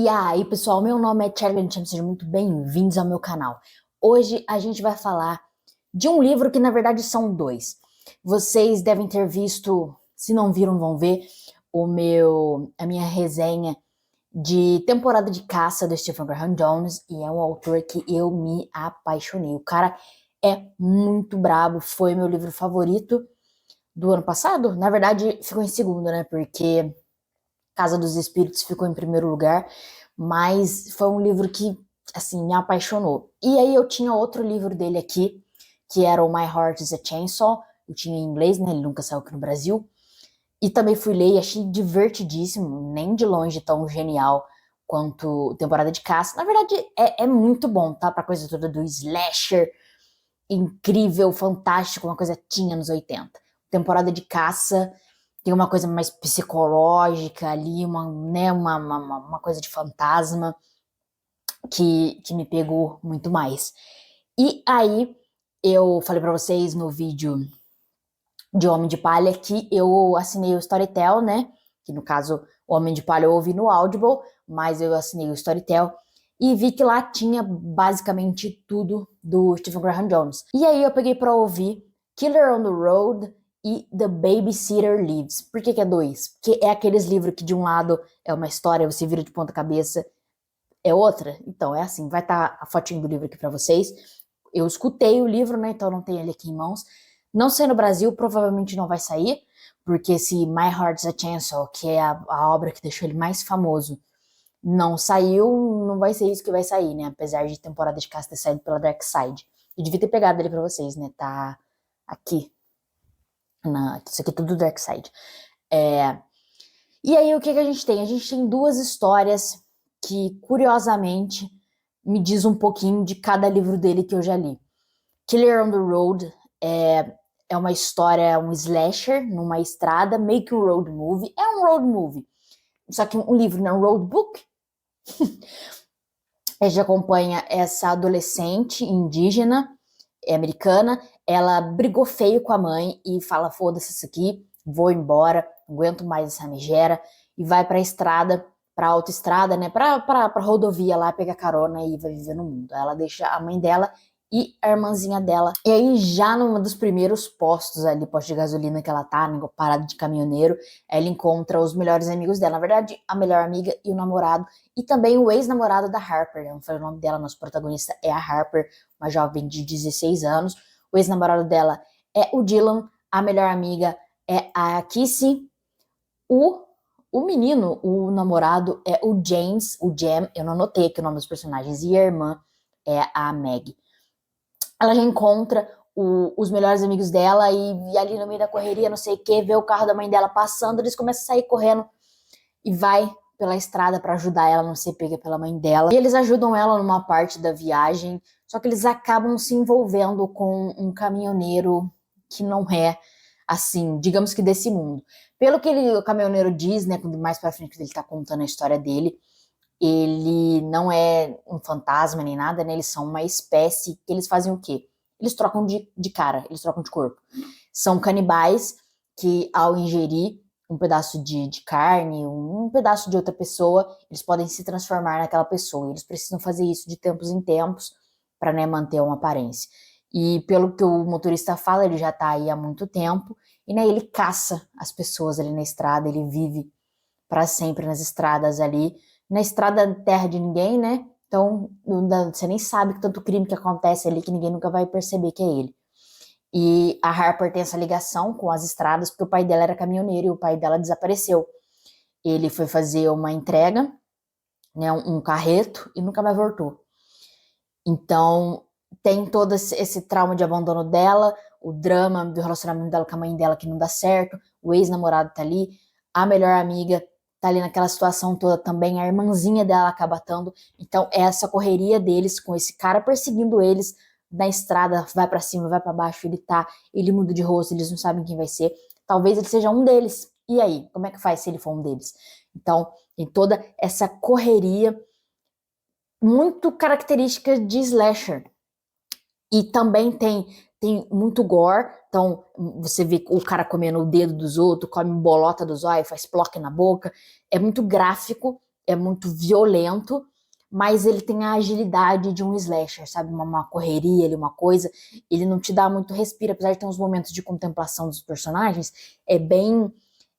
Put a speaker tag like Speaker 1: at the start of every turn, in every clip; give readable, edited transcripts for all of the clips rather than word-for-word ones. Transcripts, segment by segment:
Speaker 1: E aí, pessoal, meu nome é Charlie Champ, sejam muito bem-vindos ao meu canal. Hoje a gente vai falar de um livro que na verdade são dois. Vocês devem ter visto, se não viram, vão ver a minha resenha de Temporada de Caça do Stephen Graham Jones, e é um autor que eu me apaixonei. O cara é muito brabo, foi meu livro favorito do ano passado. Na verdade, ficou em segundo, né? Porque Casa dos Espíritos ficou em primeiro lugar, mas foi um livro que, assim, me apaixonou. E aí eu tinha outro livro dele aqui, que era o My Heart is a Chainsaw. Eu tinha em inglês, né? Ele nunca saiu aqui no Brasil. E também fui ler e achei divertidíssimo, nem de longe tão genial quanto Temporada de Caça. Na verdade, é muito bom, tá? Pra coisa toda do slasher, incrível, fantástico, uma coisa tinha nos 80. Temporada de Caça tem uma coisa mais psicológica ali, uma coisa de fantasma que me pegou muito mais. E aí, eu falei pra vocês no vídeo de Homem de Palha que eu assinei o Storytel, né? Que no caso, o Homem de Palha eu ouvi no Audible, mas eu assinei o Storytel e vi que lá tinha basicamente tudo do Stephen Graham Jones. E aí eu peguei pra ouvir Killer on the Road e The Babysitter Lives. Por que é dois? Porque é aqueles livros que de um lado é uma história, você vira de ponta cabeça, é outra. Então é assim, vai estar a fotinho do livro aqui pra vocês. Eu escutei o livro, né? Então não tenho ele aqui em mãos. Não sei no Brasil, provavelmente não vai sair, porque se My Heart's a Chainsaw, que é a obra que deixou ele mais famoso, não saiu, não vai ser isso que vai sair, né? Apesar de Temporada de Caça ter saído pela Dark Side. Eu devia ter pegado ele pra vocês, né? Tá aqui. Isso aqui é tudo Dark Side. E aí, o que a gente tem? A gente tem duas histórias que, curiosamente, me diz um pouquinho de cada livro dele que eu já li. Killer on the Road é uma história, um slasher numa estrada, meio que um road movie. É um road movie, só que um livro, né? Um road book. A gente acompanha essa adolescente indígena, americana. Ela brigou feio com a mãe e fala, foda-se isso aqui, vou embora, não aguento mais essa megera, e vai pra estrada, pra autoestrada, né, pra rodovia lá, pegar carona e vai viver no mundo. Ela deixa a mãe dela e a irmãzinha dela. E aí, já num dos primeiros postos ali, posto de gasolina que ela tá, né, parada de caminhoneiro, ela encontra os melhores amigos dela. Na verdade, a melhor amiga e o namorado, e também o ex-namorado da Harper. Não foi o nome dela, nosso protagonista é a Harper, uma jovem de 16 anos. O ex-namorado dela é o Dylan, a melhor amiga é a Kissy, o menino, o namorado é o James, o Jam, eu não anotei aqui o nome dos personagens, e a irmã é a Meg. Ela já encontra os melhores amigos dela e ali no meio da correria, não sei o que, vê o carro da mãe dela passando, eles começam a sair correndo e vai pela estrada para ajudar ela a não ser pega pela mãe dela. E eles ajudam ela numa parte da viagem, só que eles acabam se envolvendo com um caminhoneiro que não é, assim, digamos que desse mundo. Pelo que o caminhoneiro diz, né, mais pra frente ele tá contando a história dele, ele não é um fantasma nem nada, né? Eles são uma espécie que eles fazem o quê? Eles trocam de cara, eles trocam de corpo. São canibais que, ao ingerir um pedaço de carne, um pedaço de outra pessoa, eles podem se transformar naquela pessoa. Eles precisam fazer isso de tempos em tempos para, né, manter uma aparência. E pelo que o motorista fala, ele já tá aí há muito tempo, e né, ele caça as pessoas ali na estrada, ele vive para sempre nas estradas ali, na estrada terra de ninguém, né? Então você nem sabe que tanto crime que acontece ali que ninguém nunca vai perceber que é ele. E a Harper tem essa ligação com as estradas porque o pai dela era caminhoneiro e o pai dela desapareceu. Ele foi fazer uma entrega, né, um carreto, e nunca mais voltou. Então tem todo esse trauma de abandono dela, o drama do relacionamento dela com a mãe dela que não dá certo, o ex-namorado tá ali, a melhor amiga tá ali naquela situação toda também, a irmãzinha dela acaba estando. Então essa correria deles com esse cara perseguindo eles na estrada, vai pra cima, vai pra baixo, ele muda de rosto, eles não sabem quem vai ser. Talvez ele seja um deles. E aí, como é que faz se ele for um deles? Então, tem toda essa correria muito característica de slasher. E também tem muito gore, então você vê o cara comendo o dedo dos outros, come bolota dos olhos, faz ploque na boca, é muito gráfico, é muito violento, mas ele tem a agilidade de um slasher, sabe? Uma correria ali, uma coisa. Ele não te dá muito respiro, apesar de ter uns momentos de contemplação dos personagens. É bem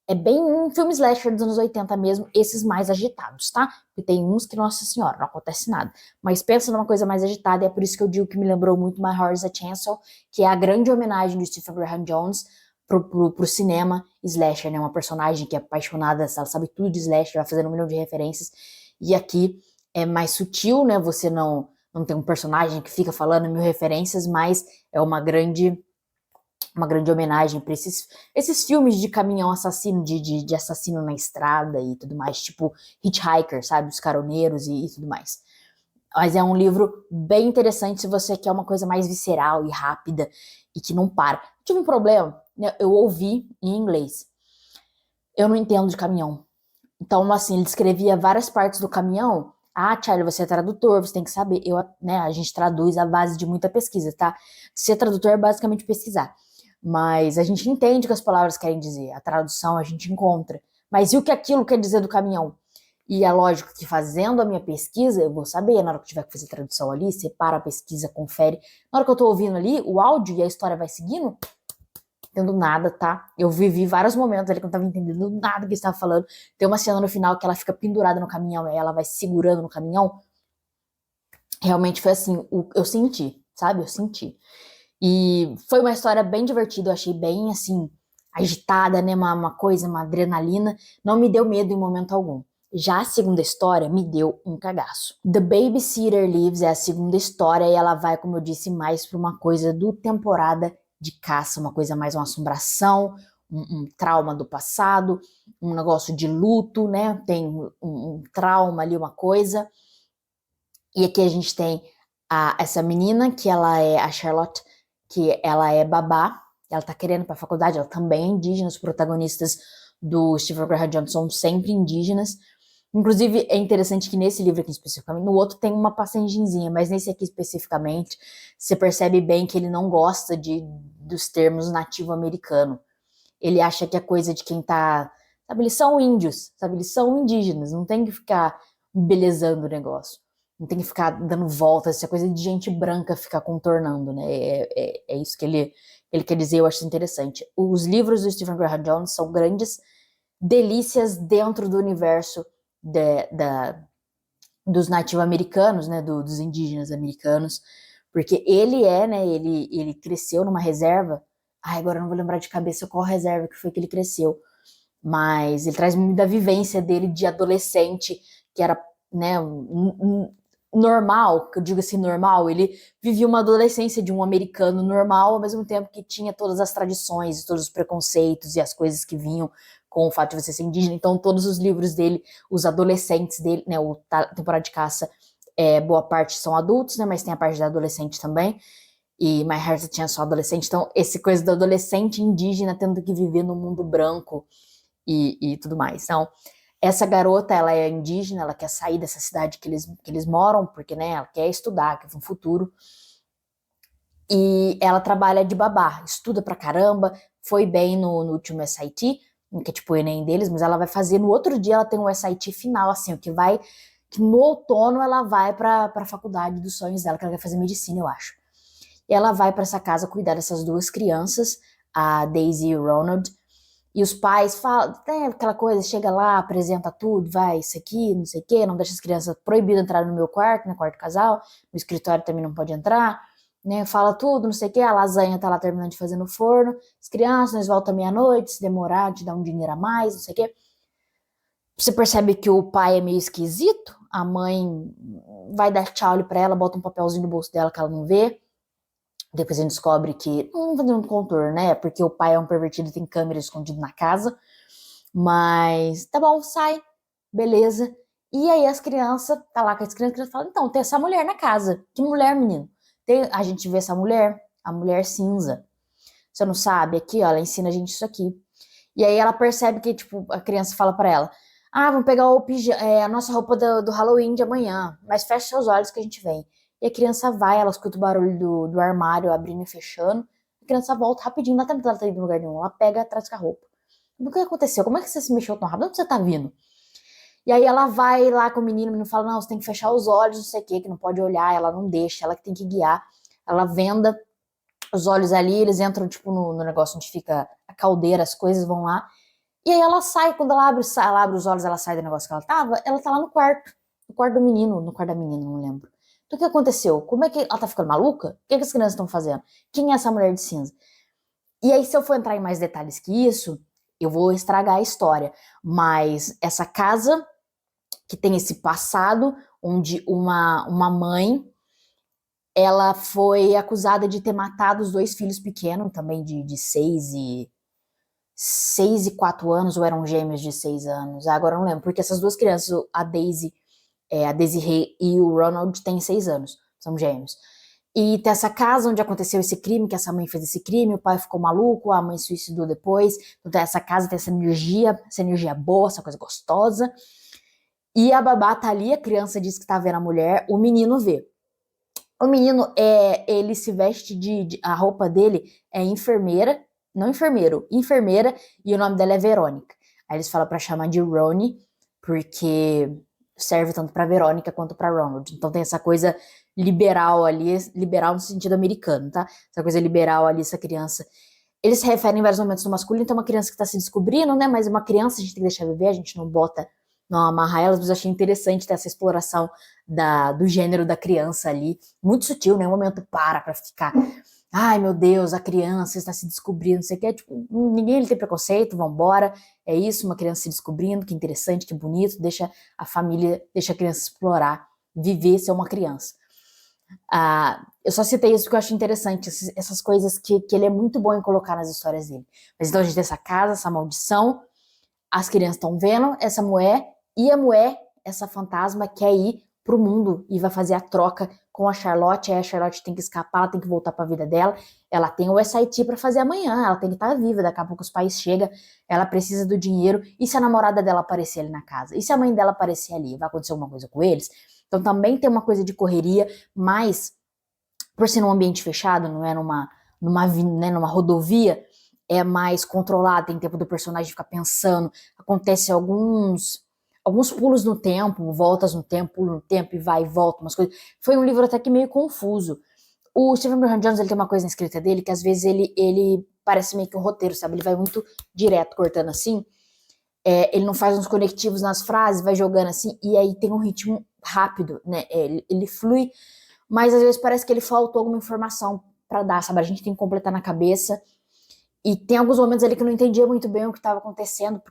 Speaker 1: um filme slasher dos anos 80 mesmo, esses mais agitados, tá? Porque tem uns que, nossa senhora, não acontece nada. Mas pensa numa coisa mais agitada, e é por isso que eu digo que me lembrou muito My Heart is a Chancellor, que é a grande homenagem do Stephen Graham Jones pro cinema slasher, né? Uma personagem que é apaixonada, ela sabe tudo de slasher, vai fazendo um milhão de referências. E aqui é mais sutil, né? Você não tem um personagem que fica falando mil referências, mas é uma grande homenagem para esses filmes de caminhão assassino, de assassino na estrada e tudo mais, tipo Hitchhiker, sabe? Os caroneiros e tudo mais. Mas é um livro bem interessante se você quer uma coisa mais visceral e rápida e que não para. Eu tive um problema, né? Eu ouvi em inglês. Eu não entendo de caminhão. Então, assim, ele descrevia várias partes do caminhão. Ah, Charlie, você é tradutor, você tem que saber. Né, a gente traduz à base de muita pesquisa, tá? Ser tradutor é basicamente pesquisar. Mas a gente entende o que as palavras querem dizer. A tradução a gente encontra. Mas e o que aquilo quer dizer do caminhão? E é lógico que fazendo a minha pesquisa, eu vou saber, na hora que eu tiver que fazer tradução ali, separa a pesquisa, confere. Na hora que eu tô ouvindo ali, o áudio e a história vai seguindo, entendo nada, tá? Eu vivi vários momentos ali que eu não tava entendendo nada que ele estava falando. Tem uma cena no final que ela fica pendurada no caminhão, e ela vai se segurando no caminhão. Realmente foi assim, eu senti, sabe? Eu senti. E foi uma história bem divertida, eu achei bem, assim, agitada, né? Uma coisa, uma adrenalina. Não me deu medo em momento algum. Já a segunda história me deu um cagaço. The Babysitter Lives é a segunda história e ela vai, como eu disse, mais para uma coisa do temporada de caça, uma coisa mais uma assombração, um trauma do passado, um negócio de luto, né? Tem um trauma ali, uma coisa. E aqui a gente tem essa menina, que ela é a Charlotte, que ela é babá, ela tá querendo ir pra faculdade, ela também é indígena, os protagonistas do Stephen Graham Jones são sempre indígenas. Inclusive, é interessante que nesse livro aqui especificamente, no outro tem uma passagenzinha, mas nesse aqui especificamente, você percebe bem que ele não gosta dos termos nativo-americano. Ele acha que é coisa de quem tá... Sabe, eles são índios, sabe, eles são indígenas, não tem que ficar embelezando o negócio. Não tem que ficar dando voltas, essa coisa de gente branca ficar contornando, né? É isso que ele quer dizer, eu acho interessante. Os livros do Stephen Graham Jones são grandes delícias dentro do universo dos nativo-americanos, né? Dos indígenas americanos, porque ele né? Ele cresceu numa reserva. Ai, agora eu não vou lembrar de cabeça qual reserva que foi que ele cresceu, mas ele traz muito da vivência dele de adolescente, que era, né, normal, que eu digo assim, normal, ele vivia uma adolescência de um americano normal, ao mesmo tempo que tinha todas as tradições, todos os preconceitos e as coisas que vinham com o fato de você ser indígena. Então, todos os livros dele, os adolescentes dele, né, temporada de caça, boa parte são adultos, né, mas tem a parte da adolescente também. E My Heart tinha só adolescente, então esse coisa do adolescente indígena tendo que viver no mundo branco e tudo mais. Então, essa garota, ela é indígena, ela quer sair dessa cidade que eles moram, porque, né, ela quer estudar, quer um futuro. E ela trabalha de babá, estuda pra caramba, foi bem no último SIT, que é tipo o Enem deles, mas ela vai fazer, no outro dia ela tem um SIT final, assim, que no outono ela vai pra faculdade dos sonhos dela, que ela quer fazer medicina, eu acho. E ela vai pra essa casa cuidar dessas duas crianças, a Daisy e o Ronald. E os pais falam, tem aquela coisa, chega lá, apresenta tudo, vai, isso aqui, não sei o quê, não deixa as crianças, proibido entrar no meu quarto, no quarto casal, no escritório também não pode entrar, né, fala tudo, não sei o quê, a lasanha tá lá terminando de fazer no forno, as crianças, nós voltamos meia-noite, se demorar, te dá um dinheiro a mais, não sei o quê. Você percebe que o pai é meio esquisito, a mãe vai dar tchau ali pra ela, bota um papelzinho no bolso dela que ela não vê. Depois a gente descobre que não fazer um contorno, né? Porque o pai é um pervertido e tem câmera escondida na casa. Mas tá bom, sai, beleza. E aí as crianças, tá lá com as crianças falam, então, tem essa mulher na casa. Que mulher, menino? A gente vê essa mulher, a mulher cinza. Você não sabe? Aqui, ó, ela ensina a gente isso aqui. E aí ela percebe que, tipo, a criança fala pra ela, vamos pegar a nossa roupa do Halloween de amanhã, mas fecha seus olhos que a gente vem. E a criança vai, ela escuta o barulho do armário abrindo e fechando. A criança volta rapidinho, não dá tempo dela tá indo em lugar nenhum. Ela pega atrás com a roupa. O que aconteceu? Como é que você se mexeu tão rápido? Onde você tá vindo? E aí ela vai lá com o menino fala, não, você tem que fechar os olhos, não sei o que não pode olhar, ela não deixa, ela que tem que guiar. Ela venda os olhos ali, eles entram, tipo, no negócio onde fica a caldeira, as coisas vão lá. E aí ela sai, quando ela abre os olhos, ela sai do negócio que ela tá lá no quarto do menino, no quarto da menina, não lembro. Então o que aconteceu? Como é que ela tá ficando maluca? O que, é que as crianças estão fazendo? Quem é essa mulher de cinza? E aí, se eu for entrar em mais detalhes que isso, eu vou estragar a história. Mas essa casa que tem esse passado, onde uma mãe, ela foi acusada de ter matado os dois filhos pequenos, também de 6 e 4 anos, ou eram gêmeos de 6 anos. Agora eu não lembro, porque essas duas crianças, a Desiree e o Ronald, têm 6 anos, são gêmeos. E tem essa casa onde aconteceu esse crime, que essa mãe fez esse crime, o pai ficou maluco, a mãe se suicidou depois. Então essa casa tem essa energia boa, essa coisa gostosa. E a babá tá ali, a criança diz que tá vendo a mulher, o menino vê. O menino, ele se veste a roupa dele é enfermeira, não enfermeiro, enfermeira, e o nome dela é Verônica. Aí eles falam pra chamar de Ronnie, porque serve tanto pra Verônica quanto pra Ronald. Então tem essa coisa liberal ali, liberal no sentido americano, tá? Essa coisa liberal ali, essa criança. Eles se referem em vários momentos no masculino, então é uma criança que tá se descobrindo, né? Mas uma criança a gente tem que deixar viver, a gente não bota, não amarra elas, mas eu achei interessante ter essa exploração do gênero da criança ali. Muito sutil, né? Um momento pra ficar. Ai, meu Deus, a criança está se descobrindo, não sei o que. Tipo, ninguém ele tem preconceito, vambora. É isso, uma criança se descobrindo, que interessante, que bonito. Deixa a família, deixa a criança explorar, viver, ser uma criança. Eu só citei isso porque eu acho interessante, essas coisas que ele é muito bom em colocar nas histórias dele. Mas então a gente tem essa casa, essa maldição, as crianças estão vendo essa mulher, e a mulher, essa fantasma, quer ir pro mundo e vai fazer a troca com a Charlotte. Aí a Charlotte tem que escapar, ela tem que voltar pra vida dela. Ela tem o SIT pra fazer amanhã, ela tem que estar viva, daqui a pouco os pais chegam, ela precisa do dinheiro. E se a namorada dela aparecer ali na casa? E se a mãe dela aparecer ali? Vai acontecer alguma coisa com eles? Então também tem uma coisa de correria, mas por ser num ambiente fechado, não é numa rodovia, é mais controlado, tem tempo do personagem ficar pensando, acontece alguns pulos no tempo, voltas no tempo, pulo no tempo e vai e volta, umas coisas. Foi um livro até que meio confuso. O Stephen Graham Jones, ele tem uma coisa na escrita dele que às vezes ele parece meio que um roteiro, sabe? Ele vai muito direto, cortando assim. Ele não faz uns conectivos nas frases, vai jogando assim, e aí tem um ritmo rápido, né? Ele flui, mas às vezes parece que ele faltou alguma informação pra dar, sabe? A gente tem que completar na cabeça. E tem alguns momentos ali que eu não entendia muito bem o que estava acontecendo,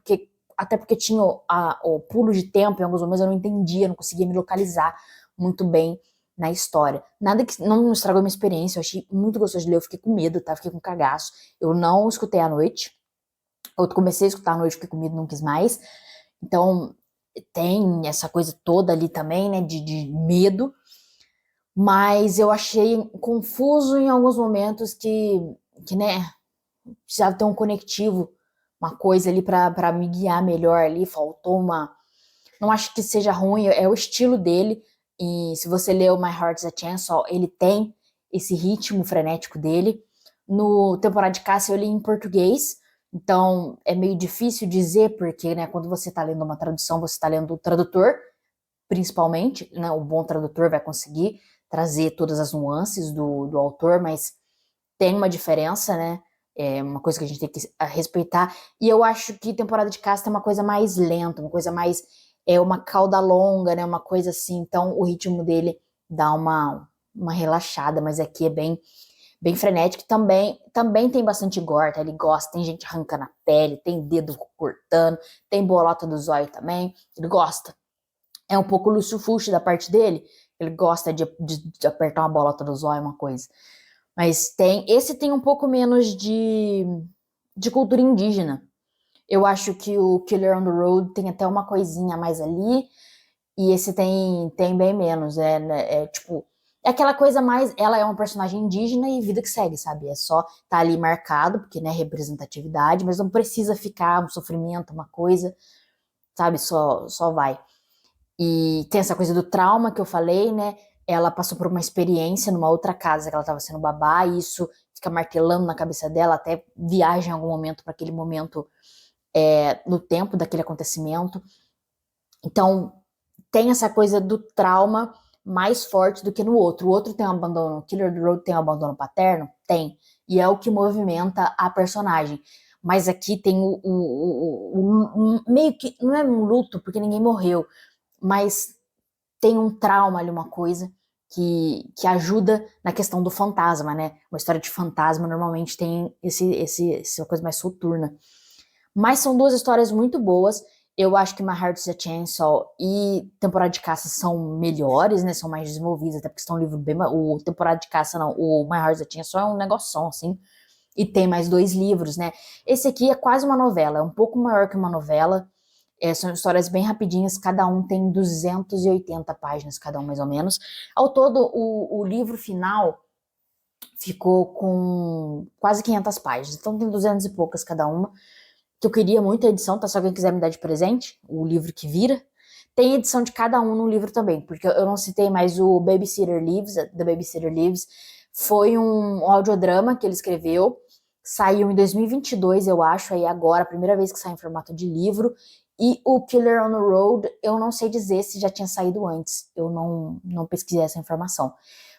Speaker 1: até porque tinha o pulo de tempo, em alguns momentos eu não entendia, não conseguia me localizar muito bem na história. Nada que não estragou minha experiência, eu achei muito gostoso de ler, eu fiquei com medo, tá? Fiquei com cagaço. Eu não escutei à noite, eu comecei a escutar à noite, fiquei com medo, não quis mais. Então, tem essa coisa toda ali também, né, de medo, mas eu achei confuso em alguns momentos né, precisava ter um conectivo, uma coisa ali pra me guiar melhor ali, faltou uma. Não acho que seja ruim, é o estilo dele. E se você leu My Heart's a Chainsaw, ele tem esse ritmo frenético dele. No Temporada de Caça eu li em português, então é meio difícil dizer, porque né, quando você está lendo uma tradução, você está lendo o tradutor, principalmente, né, o bom tradutor vai conseguir trazer todas as nuances do autor, mas tem uma diferença, né? É uma coisa que a gente tem que respeitar. E eu acho que temporada de casta é uma coisa mais lenta, uma coisa mais. É uma cauda longa, né? Uma coisa assim. Então o ritmo dele dá uma relaxada, mas aqui é bem frenético. Também tem bastante gore, tá? Ele gosta, tem gente arrancando a pele, tem dedo cortando, tem bolota do zóio também. Ele gosta. É um pouco luxo-fuxo da parte dele. Ele gosta de apertar uma bolota do zóio, uma coisa. Mas esse tem um pouco menos de cultura indígena. Eu acho que o Killer on the Road tem até uma coisinha a mais ali, e esse tem bem menos. Tipo, é aquela coisa mais. Ela é uma personagem indígena e vida que segue, sabe? É só tá ali marcado, porque, né, representatividade, mas não precisa ficar um sofrimento, uma coisa, sabe? Só vai. E tem essa coisa do trauma que eu falei, né? Ela passou por uma experiência numa outra casa que ela estava sendo babá, e isso fica martelando na cabeça dela, até viaja em algum momento para aquele momento no tempo daquele acontecimento. Então, tem essa coisa do trauma mais forte do que no outro. O outro tem um abandono, o Killer on the Road tem um abandono paterno? Tem. E é o que movimenta a personagem. Mas aqui tem meio que, não é um luto, porque ninguém morreu, mas tem um trauma ali, uma coisa que ajuda na questão do fantasma, né? Uma história de fantasma normalmente tem essa coisa mais soturna. Mas são duas histórias muito boas. Eu acho que My Heart's a Chainsaw e Temporada de Caça são melhores, né? São mais desenvolvidos, até porque são um livro bem... O Temporada de Caça, não. O My Heart's a Chainsaw é um negoção, assim. E tem mais 2 livros, né? Esse aqui é quase uma novela. É um pouco maior que uma novela. São histórias bem rapidinhas. Cada um tem 280 páginas, cada um mais ou menos. Ao todo, o livro final ficou com quase 500 páginas. Então tem 200 e poucas cada uma, que eu queria muito a edição, tá? Se alguém quiser me dar de presente, o livro que vira. Tem edição de cada um no livro também, porque eu não citei mais o Babysitter Lives, The Babysitter Lives. Foi um audiodrama que ele escreveu, saiu em 2022, eu acho, aí agora, a primeira vez que sai em formato de livro. E o Killer on the Road, eu não sei dizer se já tinha saído antes, eu não pesquisei essa informação.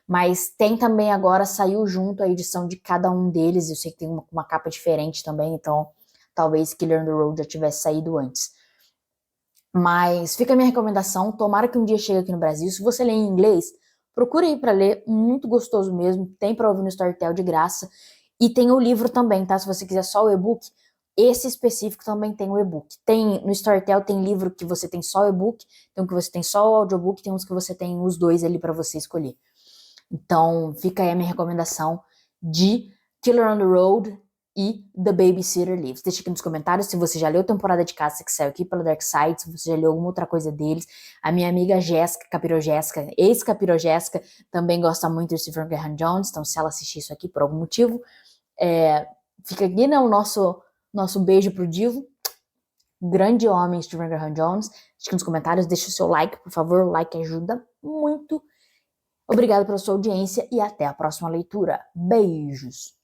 Speaker 1: Mas tem também agora, saiu junto a edição de cada um deles, eu sei que tem uma capa diferente também, então talvez Killer on the Road já tivesse saído antes. Mas fica a minha recomendação, tomara que um dia chegue aqui no Brasil. Se você lê em inglês, procure aí pra ler, muito gostoso mesmo, tem pra ouvir no Storytel de graça. E tem o livro também, tá? Se você quiser só o e-book, esse específico também tem o e-book. Tem, no Storytel tem livro que você tem só o e-book, tem um que você tem só o audiobook, tem uns que você tem os dois ali pra você escolher. Então, fica aí a minha recomendação de Killer on the Road e The Babysitter Lives. Deixa aqui nos comentários se você já leu Temporada de Caça, que saiu aqui pela Dark Side, se você já leu alguma outra coisa deles. A minha amiga Jéssica, Capirogéssica, ex-Capirogéssica, também gosta muito de Stephen Graham Jones, então se ela assistir isso aqui por algum motivo, fica aqui, né, o nosso beijo pro Divo. Grande homem, Stephen Graham Jones. Deixa aqui nos comentários, deixa o seu like, por favor, o like ajuda muito. Obrigado pela sua audiência e até a próxima leitura. Beijos!